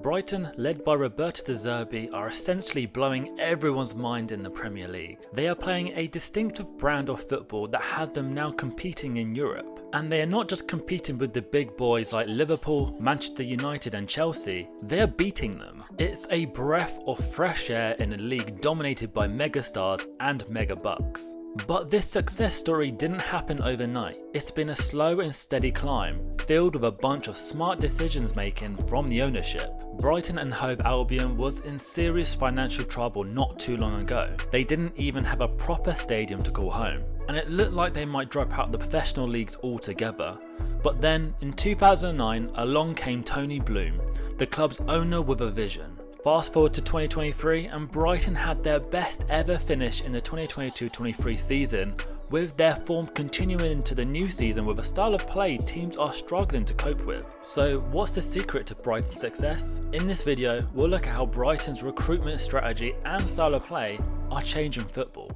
Brighton, led by Roberto De Zerbi, are essentially blowing everyone's mind in the Premier League. They are playing a distinctive brand of football that has them now competing in Europe. And they are not just competing with the big boys like Liverpool, Manchester United and Chelsea, they are beating them. It's a breath of fresh air in a league dominated by megastars and megabucks. But this success story didn't happen overnight. It's been a slow and steady climb, filled with a bunch of smart decisions making from the ownership. Brighton and Hove Albion was in serious financial trouble not too long ago. They didn't even have a proper stadium to call home, and it looked like they might drop out the professional leagues altogether. But then, in 2009, along came Tony Bloom, the club's owner with a vision. Fast forward to 2023 and Brighton had their best ever finish in the 2022-23 season, with their form continuing into the new season with a style of play teams are struggling to cope with. So what's the secret to Brighton's success? In this video, we'll look at how Brighton's recruitment strategy and style of play are changing football.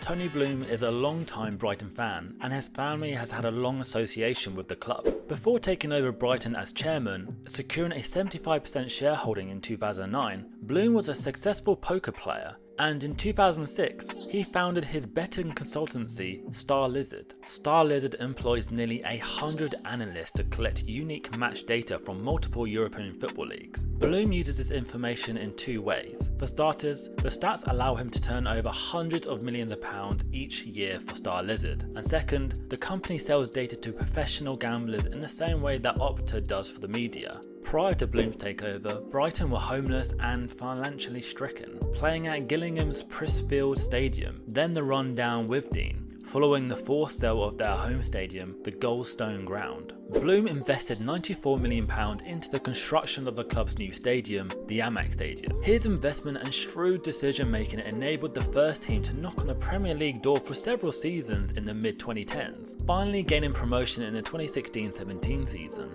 Tony Bloom is a long-time Brighton fan and his family has had a long association with the club. Before taking over Brighton as chairman, securing a 75% shareholding in 2009, Bloom was a successful poker player, and in 2006 he founded his betting consultancy Star Lizard. Star Lizard employs nearly 100 analysts to collect unique match data from multiple European football leagues. Bloom uses this information in two ways. For starters, the stats allow him to turn over hundreds of millions of pounds each year for Star Lizard, and second, the company sells data to professional gamblers in the same way that Opta does for the media. Prior to Bloom's takeover, Brighton were homeless and financially stricken, playing at Gillingham's Prisfield Stadium, then the run-down Withdean, following the forced sale of their home stadium, the Goldstone Ground. Bloom invested £94 million into the construction of the club's new stadium, the Amex Stadium. His investment and shrewd decision making enabled the first team to knock on the Premier League door for several seasons in the mid-2010s, finally gaining promotion in the 2016-17 season.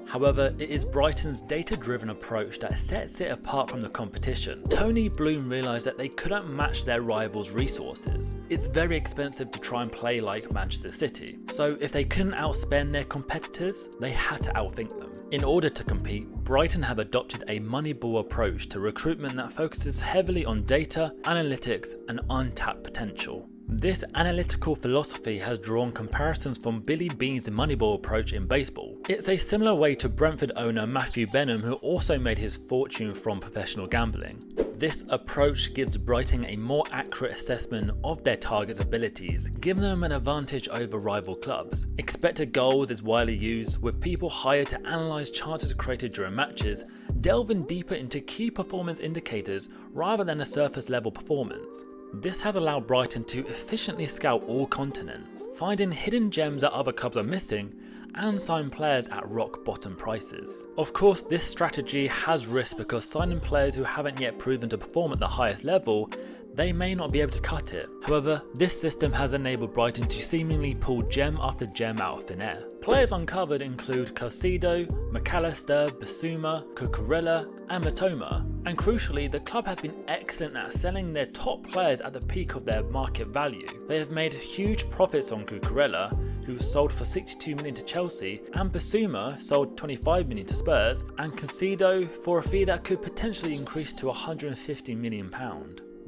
However, it is Brighton's data-driven approach that sets it apart from the competition. Tony Bloom realised that they couldn't match their rivals' resources. It's very expensive to try and play like Manchester City, so if they couldn't outspend their competitors, they had to outthink them. In order to compete, Brighton have adopted a Moneyball approach to recruitment that focuses heavily on data, analytics and untapped potential. This analytical philosophy has drawn comparisons from Billy Beane's Moneyball approach in baseball. It's a similar way to Brentford owner Matthew Benham, who also made his fortune from professional gambling. This approach gives Brighton a more accurate assessment of their targets' abilities, giving them an advantage over rival clubs. Expected goals is widely used, with people hired to analyse chances created during matches, delving deeper into key performance indicators rather than a surface level performance. This has allowed Brighton to efficiently scout all continents, finding hidden gems that other clubs are missing, and sign players at rock bottom prices. Of course, this strategy has risks because signing players who haven't yet proven to perform at the highest level, they may not be able to cut it. However, this system has enabled Brighton to seemingly pull gem after gem out of thin air. Players uncovered include Caicedo, McAllister, Bissouma, Cucurella and Matoma. And crucially, the club has been excellent at selling their top players at the peak of their market value. They have made huge profits on Cucurella, who sold for 62 million to Chelsea, and Bissouma sold 25 million to Spurs, and Caicedo for a fee that could potentially increase to £150 million.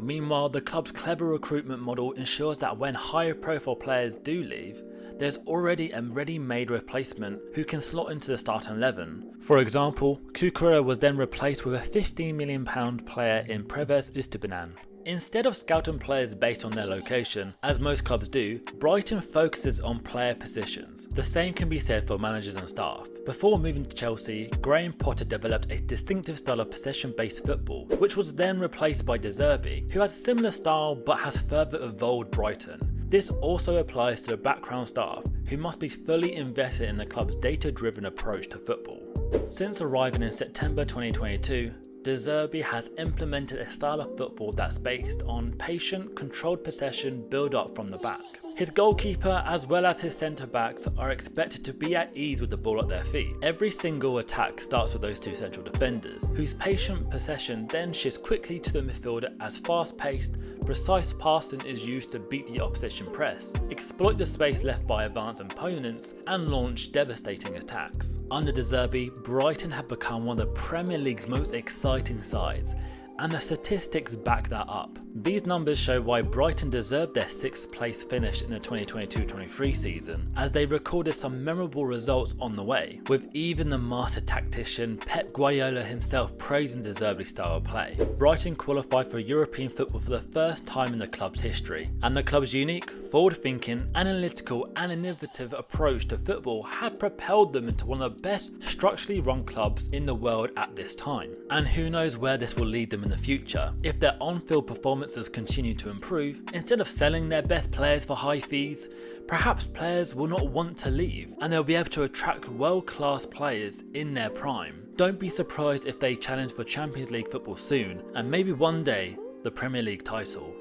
Meanwhile, the club's clever recruitment model ensures that when higher profile players do leave, there's already a ready-made replacement who can slot into the starting 11. For example, Cucurella was then replaced with a £15 million player in Pervis Estupiñán. Instead of scouting players based on their location, as most clubs do, Brighton focuses on player positions. The same can be said for managers and staff. Before moving to Chelsea, Graham Potter developed a distinctive style of possession-based football, which was then replaced by De Zerbi, who has a similar style but has further evolved Brighton. This also applies to the background staff, who must be fully invested in the club's data-driven approach to football. Since arriving in September 2022, De Zerbi has implemented a style of football that's based on patient, controlled possession build-up from the back. His goalkeeper as well as his centre backs are expected to be at ease with the ball at their feet. Every single attack starts with those two central defenders, whose patient possession then shifts quickly to the midfielder as fast-paced, precise passing is used to beat the opposition press, exploit the space left by advanced opponents, and launch devastating attacks. Under De Zerbi, Brighton have become one of the Premier League's most exciting sides, and the statistics back that up. These numbers show why Brighton deserved their 6th place finish in the 2022-23 season, as they recorded some memorable results on the way, with even the master tactician Pep Guardiola himself praising De Zerbi's style of play. Brighton qualified for European football for the first time in the club's history, and the club's unique, forward-thinking, analytical and innovative approach to football had propelled them into one of the best structurally run clubs in the world at this time. And who knows where this will lead them in the future. If their on-field performances continue to improve, instead of selling their best players for high fees, perhaps players will not want to leave and they'll be able to attract world-class players in their prime. Don't be surprised if they challenge for Champions League football soon, and maybe one day the Premier League title.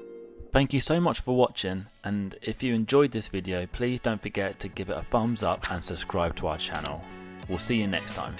Thank you so much for watching, and if you enjoyed this video, please don't forget to give it a thumbs up and subscribe to our channel. We'll see you next time.